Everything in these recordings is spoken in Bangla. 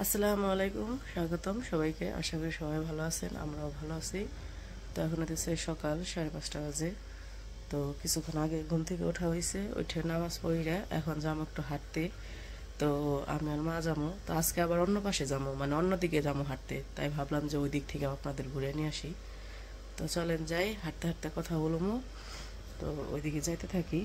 আসসালামু আলাইকুম, স্বাগতম সবাইকে। আশা করি সবাই ভালো আছেন, আমরাও ভালো আছি। তো এখন হচ্ছে সকাল 5:30 বাজে। তো কিছুক্ষণ আগে ঘুম থেকে ওঠা হয়েছে, উঠে নামাজ পড়িরা এখন যাবো একটু হাঁটতে। তো আমি আর মা যাবো। তো আজকে আবার অন্য পাশে যাবো, মানে অন্যদিকে যাবো হাঁটতে। তাই ভাবলাম যে ওই দিক থেকে আপনাদের ঘুরে নিয়ে আসি। তো চলেন যাই, হাঁটতে হাঁটতে কথা বলবো। তো ওইদিকে যাইতে থাকি।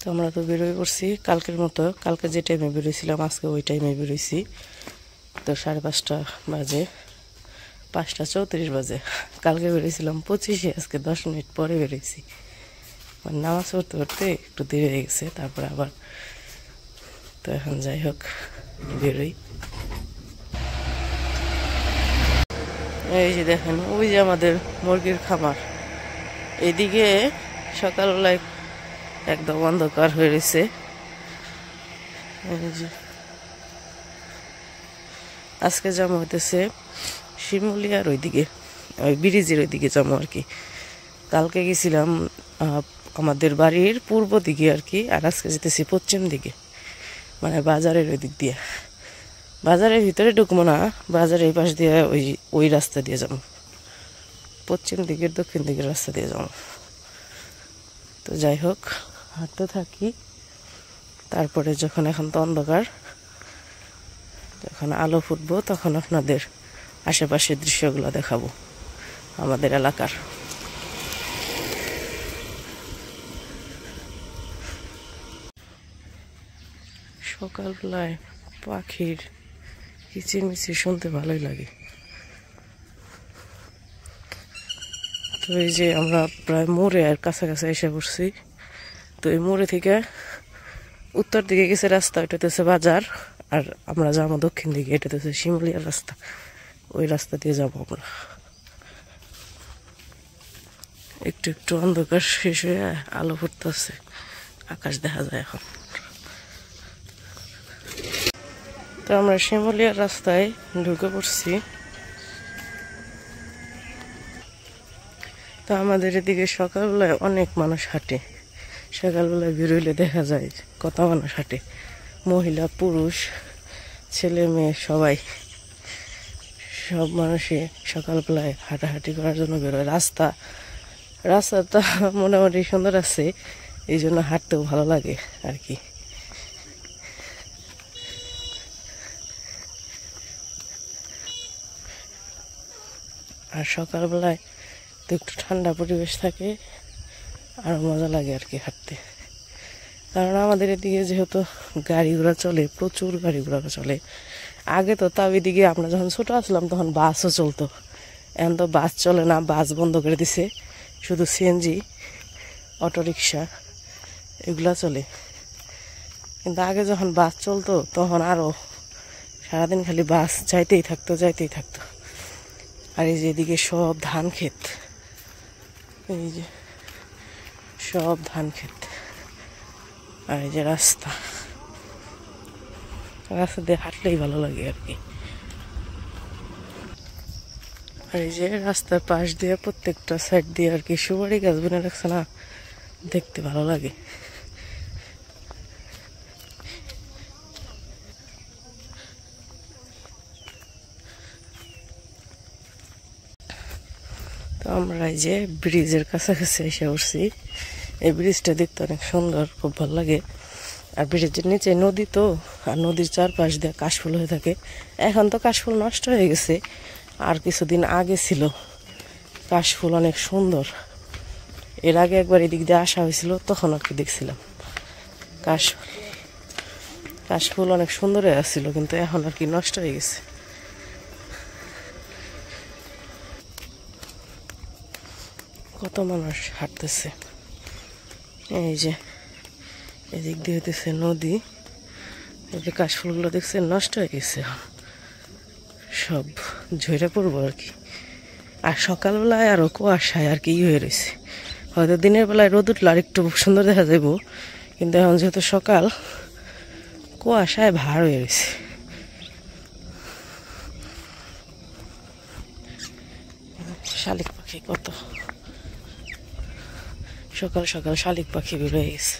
তো আমরা তো বেরোয় পড়ছি কালকের মতো, কালকে যে টাইমে বেরোইছিলাম আজকে ওই টাইমে বেরোইছি। তো 5:30 বাজে, 5:34 বাজে। কালকে বেরিয়েছিলাম 25-এ, আজকে 10 মিনিট পরে বেরিয়েছি। মানে নামাজ পড়তে পড়তে একটু দেরি হয়ে গেছে, তারপরে আবার। তো এখন যাই হোক বেরোই। এই যে দেখেন, ওই যে আমাদের মুরগির খামার। এদিকে সকালবেলায় একদম অন্ধকার হয়ে রয়েছে। আজকে জামা হইতেছে শিমুলিয়ার ওইদিকে, ওই ব্রিজের ওইদিকে জামা আর কি। কালকে গেছিলাম আমাদের বাড়ির পূর্ব দিকে আর কি, আর আজকে যেতেছি পশ্চিম দিকে, মানে বাজারের ওই দিক দিয়ে। বাজারের ভিতরে ঢুকবো না, বাজারের এই পাশ দিয়ে ওই রাস্তা দিয়ে যাবো, পশ্চিম দিকের দক্ষিণ দিকের রাস্তা দিয়ে যাবো। তো যাই হোক হাঁটতে থাকি। তারপরে যখন এখন তো অন্ধকার, যখন আলো ফুটবো তখন আপনাদের আশেপাশের দৃশ্যগুলো দেখাবো আমাদের এলাকার। সকালবেলায় পাখির কিচিরমিচির শুনতে ভালোই লাগে। তো এই যে আমরা প্রায় মোড়ে আর কাছাকাছি এসে পড়ছি। তো এই মোড়ে থেকে উত্তর দিকে গেছে রাস্তা, ওইটা হচ্ছে বাজার। আর আমরা যাবো দক্ষিণ দিকে, এটা হচ্ছে শিমুলিয়ার রাস্তা, ওই রাস্তা দিয়ে যাবো আমরা। একটু একটু অন্ধকার শেষ হয়ে আলো ফুটতেছে, আকাশ দেখা যায় এখন। তো আমরা শিমুলিয়ার রাস্তায় ঢুকে পড়ছি। তো আমাদের এদিকে সকালবেলায় অনেক মানুষ হাঁটে। সকালবেলায় বেরোইলে দেখা যায় কত মানুষ হাঁটে, মহিলা পুরুষ ছেলে মেয়ে সবাই, সব মানুষই সকালবেলায় হাঁটাহাঁটি করার জন্য বেরোয়। রাস্তাটা মোটামুটি সুন্দর আছে, এই জন্য হাঁটতেও ভালো লাগে আর কি। আর সকালবেলায় তো একটু ঠান্ডা পরিবেশ থাকে, আরও মজা লাগে আর কি হাঁটতে। কারণ আমাদের এদিকে যেহেতু গাড়ি ঘোড়া চলে, প্রচুর গাড়ি ঘোড়া চলে। আগে তো তাও এদিকে আমরা যখন ছোটো আসলাম তখন বাসও চলতো, এখন তো বাস চলে না, বাস বন্ধ করে দিছে, শুধু সিএনজি অটোরিকশা এগুলা চলে। কিন্তু আগে যখন বাস চলতো তখন আরও সারাদিন খালি বাস যাইতেই থাকতো। আর এই যে এদিকে সব ধান ক্ষেত, এই যে সব ধান ক্ষেত। আর এই যে রাস্তা দিয়ে হাঁটলেই ভালো লাগে আর কি। আর এই যে রাস্তার পাশ দিয়ে প্রত্যেকটা সাইড দিয়ে আর কি সুপারি গাছ বুনে রাখছে না, দেখতে ভালো লাগে। তো আমরা এই যে ব্রিজের কাছাকাছি এসে উঠছি। এই ব্রিজটা দেখতে অনেক সুন্দর, খুব ভালো লাগে। আর ব্রিজের নিচে নদী তো, আর নদীর চারপাশ দিয়ে কাশফুল হয়ে থাকে। এখন তো কাশফুল নষ্ট হয়ে গেছে, আর কিছুদিন আগে ছিল কাশফুল অনেক সুন্দর। এর আগে একবার এদিক দিয়ে আসা হয়েছিল, তখন আর কি দেখছিলাম কাশফুল অনেক সুন্দর হয়ে আসছিল, কিন্তু এখন আর কি নষ্ট হয়ে গেছে। কত মানুষ হাঁটতেছে। এই যে এদিক দিয়ে হইতেছে নদী, এই যে কাশফুলগুলো দেখছেন নষ্ট হয়ে গেছে, সব ঝরে পড়বো আর কি। আর সকালবেলায় আরো কুয়াশায় আর কি হয়ে রয়েছে। হয়তো দিনের বেলায় রোদ উঠলে আর একটু সুন্দর দেখা যাবো, কিন্তু এখন যেহেতু সকাল, কুয়াশায় ভার হয়ে রয়েছে। শালিক পাখি কত, সকাল সকাল শালিক পাখি বের হয়ে গেছে।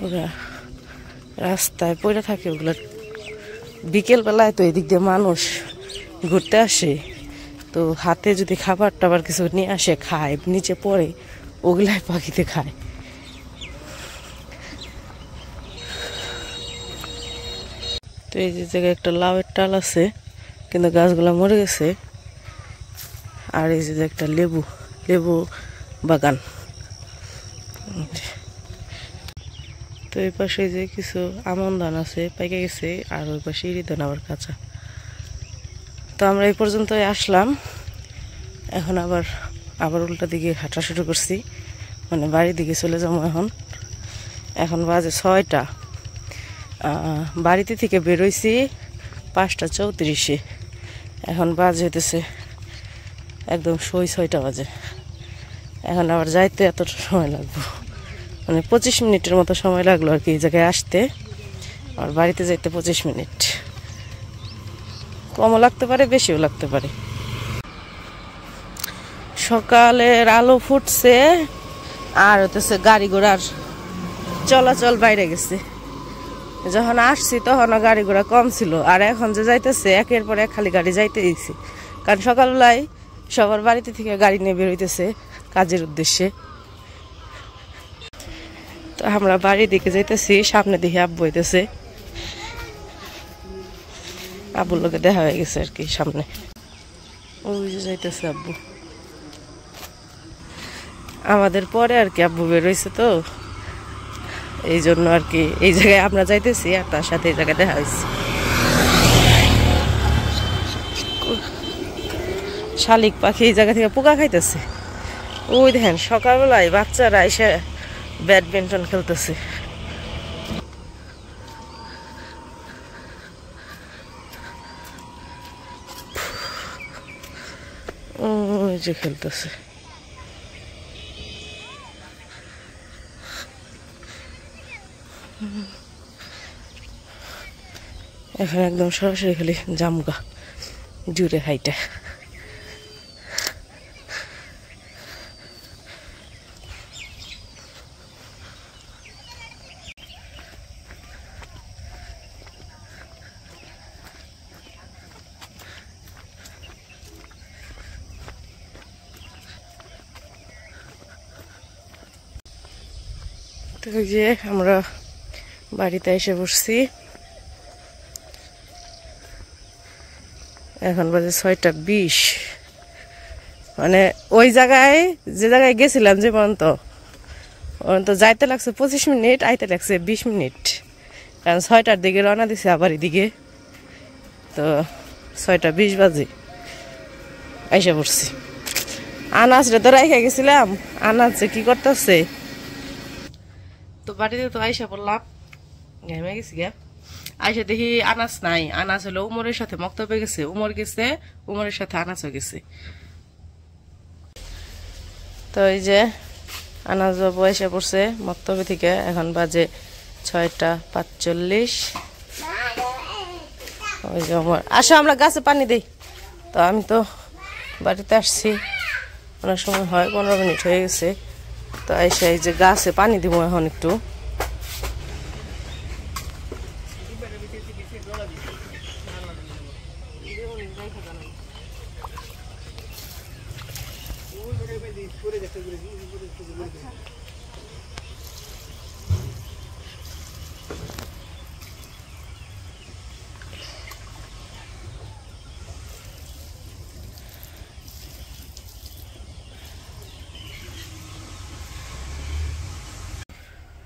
ওরা রাস্তায় পড়ে থাকে ওগুলা। বিকেল বেলায় তো এদিক দিয়ে মানুষ ঘুরতে আসে, তো হাতে যদি খাবার টাবার কিছু নিয়ে আসে খায়, নিচে পড়ে ওগুলাই পাখিতে খায়। তো এই যে জায়গায় একটা লাউয়ের টাল আছে, কিন্তু গাছগুলা মরে গেছে। আর এই যে একটা লেবু বাগান। তো এই পাশে যে কিছু আমন ধান আছে, পাইকে গেছে, আর ওই পাশে ইরি ধান আবার কাঁচা। তো আমরা এই পর্যন্তই আসলাম। এখন আবার উল্টা দিকে হাঁটা শুরু করছি, মানে বাড়ির দিকে চলে যাবো। এখন বাজে 6টা। বাড়িতে থেকে বেরোইছি 5টা 34। এখন বাজে হইতেছে একদম 6টা বাজে। এখন আবার যাইতে এতটা সময় লাগবে, মানে 25 মিনিটের মতো সময় লাগলো আর কি এই জায়গায় আসতে। আর বাড়িতে যাইতে 25 মিনিট, কমও লাগতে পারে বেশিও লাগতে পারে। সকালের আলো ফুটছে, আর হতেছে গাড়ি ঘোড়ার চলাচল বাইরে গেছে। যখন আসছি তখনও গাড়ি ঘোড়া কম ছিল, আর এখন যে যাইতেছে একের পর এক খালি গাড়ি যাইতে দিচ্ছে। কারণ সকালবেলায় সবার বাড়িতে থেকে গাড়ি নিয়ে বেরোইতেছে কাজের উদ্দেশ্যে। তো আমরা বাড়ির দিকে যাইতেছি, সামনে দিকে আব্বু হইতেছে, আব্বুর লোকে দেখা হয়ে গেছে আর কি সামনে। ওই যে যাইতেছে আব্বু আমাদের পরে আর কি। আব্বু বেরোইছে তো এই জন্য আর কি এই জায়গায় আমরা যাইতেছি, আর তার সাথে এই জায়গায় দেখা হয়েছে। শালিক পাখি এই জায়গা থেকে পোকা খাইতেছে। ওই দেখেন সকালবেলায় বাচ্চারা এসে ব্যাডমিন্টন খেলতেছে। ওই যে খেলতেছে। এখন একদম সরাসরি খালি জামগা জুড়ে হাইটা। তো এই যে আমরা বাড়িতে এসে বসছি, এখন বাজে 6টা 20। মানে ওই জায়গায় যে জায়গায় গেছিলাম যে পর্যন্ত যাইতে লাগছে 25 মিনিট, আইতে লাগছে 20 মিনিট। কারণ 6টার দিকে রওনা দিছে আবার এদিকে, তো 6টা 20 বাজে আইসা পড়ছি। আনাজরে তো রাইখা গেছিলাম, আনাজ কি করতেছে। তো বাড়িতে তো আইসা পড়লাম, ঘেমে গেছি গা। আইসা দেখি আনাজ নাই। আনাজ হলো উমরের সাথে মক্তবে গেছে, উমর গেছে, উমরের সাথে আনাজও গেছে। তো এই যে আনাজ বাবু এসে পড়ছে মক্তবে থেকে। এখন বাজে 6টা 45। ওই যে উমর, আসো আমরা গাছে পানি দিই। তো আমি তো বাড়িতে আসছি, অনেক সময় হয় 15 মিনিট হয়ে গেছে। তো এসে এই যে গাছে পানি দিব এখন একটু।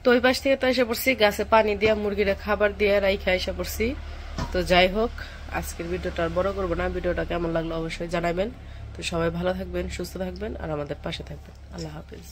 তো ওই পাশ থেকে তো এসে পড়ছি, গাছে পানি দিয়া মুরগিরা খাবার দিয়ে রাইখা এসে পড়ছি। তো যাই হোক, আজকের ভিডিওটা আর বড় করবো না। ভিডিওটা কেমন লাগলো অবশ্যই জানাবেন। তো সবাই ভালো থাকবেন, সুস্থ থাকবেন, আর আমাদের পাশে থাকবেন। আল্লাহ হাফেজ।